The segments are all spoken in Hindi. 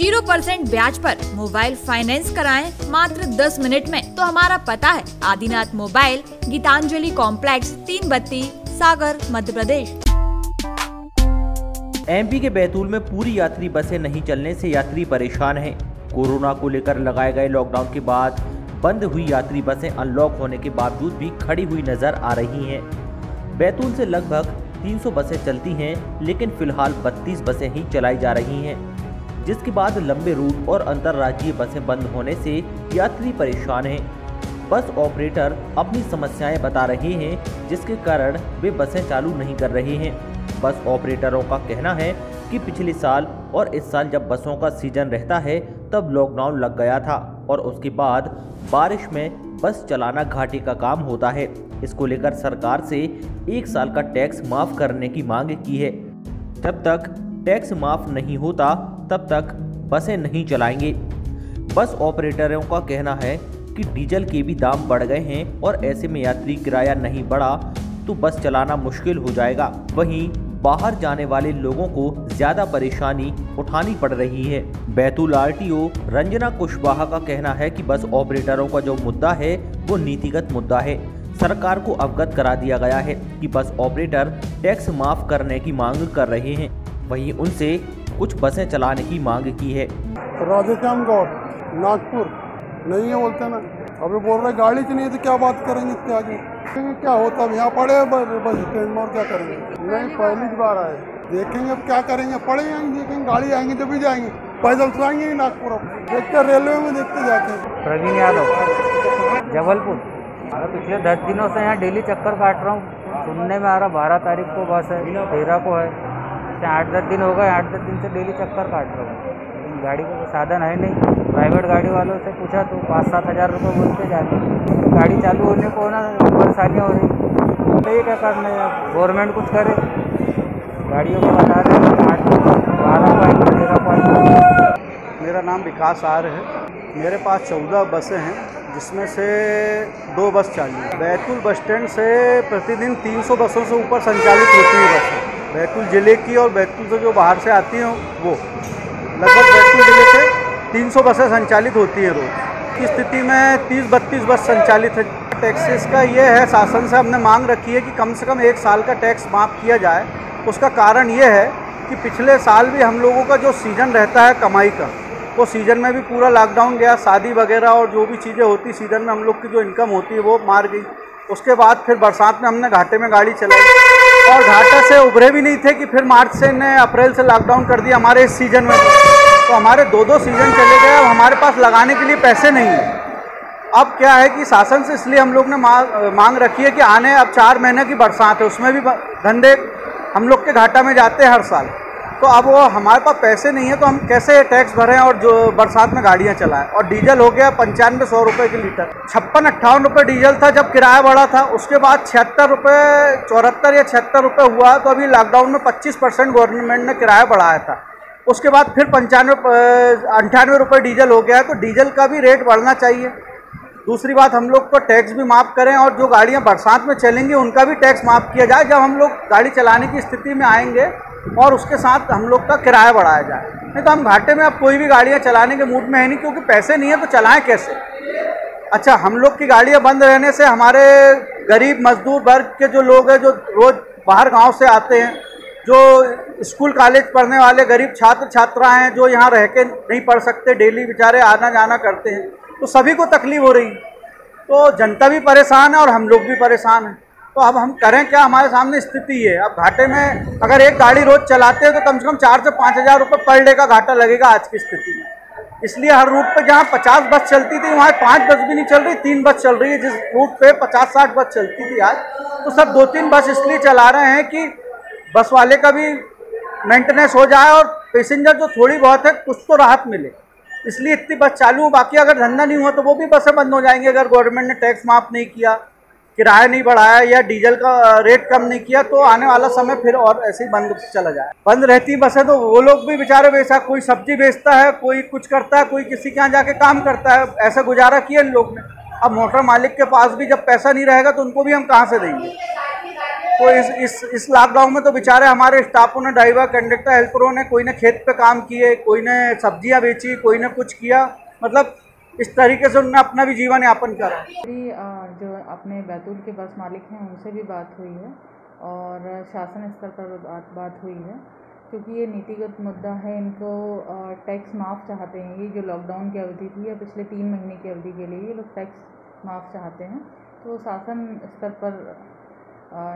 0% ब्याज पर मोबाइल फाइनेंस कराएं मात्र 10 मिनट में। तो हमारा पता है आदिनाथ मोबाइल, गीतांजलि कॉम्प्लेक्स, 3 बत्ती, सागर, मध्य प्रदेश। एमपी के बैतूल में पूरी यात्री बसें नहीं चलने से यात्री परेशान हैं। कोरोना को लेकर लगाए गए लॉकडाउन के बाद बंद हुई यात्री बसें अनलॉक होने के बावजूद भी खड़ी हुई नजर आ रही हैं। बैतूल से लगभग 300 बसें चलती हैं, लेकिन फिलहाल 32 बसें ही चलाई जा रही हैं, जिसके बाद लंबे रूट और अंतर्राज्यीय बसें बंद होने से यात्री परेशान हैं। बस ऑपरेटर अपनी समस्याएं बता रहे हैं, जिसके कारण वे बसें चालू नहीं कर रहे हैं। बस ऑपरेटरों का कहना है कि पिछले साल और इस साल जब बसों का सीजन रहता है तब लॉकडाउन लग गया था और उसके बाद बारिश में बस चलाना घाटे का काम होता है। इसको लेकर सरकार से 1 साल का टैक्स माफ करने की मांग की है। जब तक टैक्स माफ नहीं होता तब तक बसें नहीं चलाएंगे। बस ऑपरेटरों का कहना है कि डीजल के भी दाम बढ़ गए हैं और ऐसे में यात्री किराया नहीं बढ़ा तो बस चलाना मुश्किल हो जाएगा। वहीं बाहर जाने वाले लोगों को ज्यादा परेशानी उठानी पड़ रही है। बैतूल आरटीओ रंजना कुशवाहा का कहना है कि बस ऑपरेटरों का जो मुद्दा है वो नीतिगत मुद्दा है। सरकार को अवगत करा दिया गया है कि बस ऑपरेटर टैक्स माफ करने की मांग कर रहे हैं। वहीं उनसे कुछ बसें चलाने की मांग की है। राधेश्याम गौड़, नागपुर नहीं है बोलते ना, अभी बोल रहे गाड़ी की नहीं है तो क्या बात करेंगे इसके आगे। क्या होता है यहाँ पड़े बस ट्रेन में, और क्या करेंगे। नहीं, पहली बार आए, देखेंगे अब क्या करेंगे। पड़े आएंगे, देखेंगे गाड़ी आएंगे तो भी जाएंगे, पैदल तो आएंगे नहीं नागपुर। अब देखते रेलवे में देखते जाते हैं। प्रवीण यादव, जबलपुर। पिछले 10 दिनों से यहाँ डेली चक्कर काट रहा हूँ। सुनने में आ रहा 12 तारीख को बस है, 13 को है। 8-10 दिन हो गए, 8-10 दिन से डेली चक्कर काट रहा हूँ। गाड़ी का कोई साधन है नहीं। प्राइवेट गाड़ी वालों से पूछा तो 5-7 हज़ार रुपये बोलते जाते। गाड़ी चालू होने को ना परेशानियाँ हो रही, तो ये क्या करना है, गवर्नमेंट कुछ करे। गाड़ियों को बता दें 8-12 को आएंगे, 13 को आएंगे। मेरा नाम विकास आर्य है। मेरे पास 14 बसें हैं, जिसमें से 2 बस चालू है। बैतूल बस स्टैंड से प्रतिदिन 300 बसों से ऊपर संचालित होती है बसें। बैतूल ज़िले की और बैतूल से जो बाहर से आती हैं वो लगभग बैतूल ज़िले से 300 बसें संचालित होती हैं रोज़ की स्थिति में 30-32 बस संचालित है। टैक्सेस का ये है, शासन से हमने मांग रखी है कि कम से कम 1 साल का टैक्स माफ़ किया जाए। उसका कारण ये है कि पिछले साल भी हम लोगों का जो सीज़न रहता है कमाई का, वो सीज़न में भी पूरा लॉकडाउन गया। शादी वगैरह और जो भी चीज़ें होती सीज़न में हम लोग की जो इनकम होती है वो मार गई। उसके बाद फिर बरसात में हमने घाटे में गाड़ी चलाई और घाटे से उभरे भी नहीं थे कि फिर मार्च से ने अप्रैल से लॉकडाउन कर दिया हमारे इस सीज़न में। तो हमारे 2-2 सीज़न चले गए। अब हमारे पास लगाने के लिए पैसे नहीं है। अब क्या है कि शासन से इसलिए हम लोग ने मांग रखी है कि आने अब 4 महीने की बरसात है, उसमें भी धंधे हम लोग के घाटा में जाते हैं हर साल। तो अब वो हमारे पास पैसे नहीं है तो हम कैसे टैक्स भरें और जो बरसात में गाड़ियाँ चलाएं। और डीजल हो गया 95-100 रुपये के लीटर। 56-58 रुपये डीजल था जब किराया बढ़ा था। उसके बाद 76 रुपये, 74 या 76 रुपये हुआ। तो अभी लॉकडाउन में 25% गवर्नमेंट ने किराया बढ़ाया था। उसके बाद फिर 98 रुपये डीजल हो गया है। तो डीजल का भी रेट बढ़ना चाहिए। दूसरी बात, हम लोग को टैक्स भी माफ़ करें और जो गाड़ियाँ बरसात में चलेंगी उनका भी टैक्स माफ़ किया जाए जब हम लोग गाड़ी चलाने की स्थिति में आएंगे, और उसके साथ हम लोग का किराया बढ़ाया जाए। नहीं तो हम घाटे में अब कोई भी गाड़ियाँ चलाने के मूड में है नहीं, क्योंकि पैसे नहीं है तो चलाएं कैसे। अच्छा, हम लोग की गाड़ियाँ बंद रहने से हमारे गरीब मजदूर वर्ग के जो लोग हैं, जो रोज़ बाहर गांव से आते हैं, जो स्कूल कॉलेज पढ़ने वाले गरीब छात्र छात्राएँ हैं, जो यहाँ रह के नहीं पढ़ सकते, डेली बेचारे आना जाना करते हैं, तो सभी को तकलीफ हो रही। तो जनता भी परेशान है और हम लोग भी परेशान हैं। तो अब हम करें क्या, हमारे सामने स्थिति है। अब घाटे में अगर एक गाड़ी रोज़ चलाते हैं तो कम से कम 4 से 5 हज़ार रुपये पर डे का घाटा लगेगा आज की स्थिति में। इसलिए हर रूट पे जहाँ 50 बस चलती थी वहाँ 5 बस भी नहीं चल रही, 3 बस चल रही है। जिस रूट पे 50-60 बस चलती थी आज, तो सब 2-3 बस इसलिए चला रहे हैं कि बस वाले का भी मेंटेनेंस हो जाए और पैसेंजर जो थोड़ी बहुत है कुछ तो राहत मिले, इसलिए इतनी बस चालू हो। बाकी अगर धंधा नहीं हुआ तो वो भी बसें बंद हो जाएंगी। अगर गवर्नमेंट ने टैक्स माफ़ नहीं किया, किराया नहीं बढ़ाया या डीजल का रेट कम नहीं किया, तो आने वाला समय फिर और ऐसे ही बंद चला जाए। बंद रहती बसें तो वो लोग भी बेचारे बेचा, कोई सब्जी बेचता है, कोई कुछ करता है, कोई किसी के यहाँ जाके काम करता है। ऐसा गुजारा किया इन लोग ने। अब मोटर मालिक के पास भी जब पैसा नहीं रहेगा तो उनको भी हम कहाँ से देंगे। तो इस लॉकडाउन में तो बेचारे हमारे स्टाफों ने, ड्राइवर, कंडक्टर, हेल्परों ने, कोई ने खेत पे काम किए, कोई ने सब्जियां बेची, कोई ने कुछ किया, मतलब इस तरीके से उन्होंने अपना भी जीवन यापन करा। मेरी जो अपने बैतूल के बस मालिक हैं उनसे भी बात हुई है और शासन स्तर पर बात हुई है, क्योंकि ये नीतिगत मुद्दा है। इनको टैक्स माफ़ चाहते हैं। ये जो लॉकडाउन की अवधि थी या पिछले 3 महीने की अवधि के लिए ये लोग टैक्स माफ़ चाहते हैं, तो शासन स्तर पर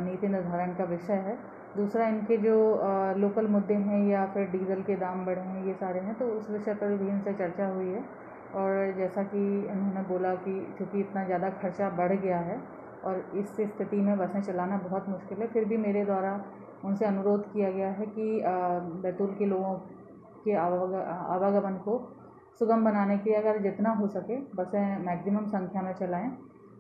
नीति निर्धारण का विषय है। दूसरा, इनके जो लोकल मुद्दे हैं या फिर डीजल के दाम बढ़े हैं, ये सारे हैं, तो उस विषय पर भी इनसे चर्चा हुई है। और जैसा कि उन्होंने बोला कि चूँकि इतना ज़्यादा खर्चा बढ़ गया है और इस स्थिति में बसें चलाना बहुत मुश्किल है, फिर भी मेरे द्वारा उनसे अनुरोध किया गया है कि बैतूल के लोगों के आवागमन को सुगम बनाने के लिए अगर जितना हो सके बसें मैक्सिमम संख्या में चलाएं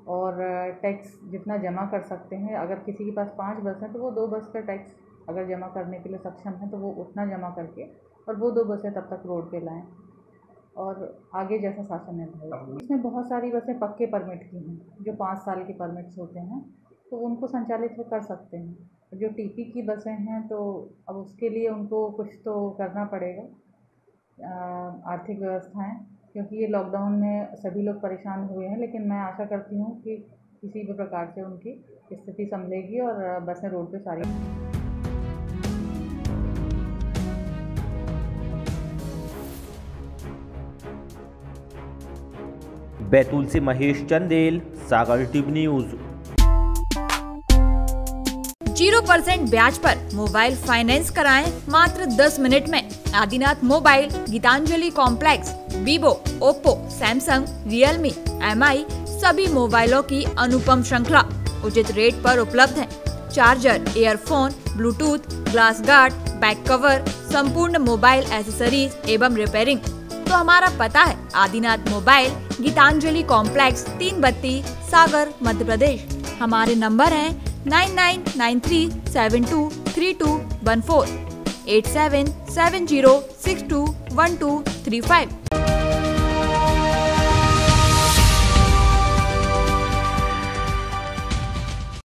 और टैक्स जितना जमा कर सकते हैं, अगर किसी के पास 5 बस हैं तो वो 2 बस का टैक्स अगर जमा करने के लिए सक्षम है तो वो उतना जमा करके और वो 2 बसें तब तक रोड पे लाएं और आगे जैसा शासन निर्धारित। इसमें बहुत सारी बसें पक्के परमिट की हैं, जो 5 साल के परमिट्स होते हैं, तो उनको संचालित वो कर सकते हैं। जो टीपी की बसें हैं तो अब उसके लिए उनको कुछ तो करना पड़ेगा, आर्थिक व्यवस्थाएं, क्योंकि ये लॉकडाउन में सभी लोग परेशान हुए हैं। लेकिन मैं आशा करती हूँ कि किसी भी प्रकार से उनकी स्थिति संभलेगी और बसें रोड पे सारी। बैतूल से महेश चंदेल, सागर टीवी न्यूज। 0% ब्याज पर मोबाइल फाइनेंस कराएं मात्र 10 मिनट में। Adinath mobile, Gitanjali complex, Vivo, Oppo, Samsung, Realme, MI सभी मोबाइलों की अनुपम श्रृंखला उचित रेट पर उपलब्ध है। Charger, earphone, Bluetooth, glass guard, back cover, संपूर्ण मोबाइल एसेसरीज एवं रिपेयरिंग। तो हमारा पता है आदिनाथ मोबाइल, गीतांजलि कॉम्प्लेक्स, 3 बत्ती, सागर, मध्य प्रदेश। हमारे नंबर हैं 9993723214, 8770621235।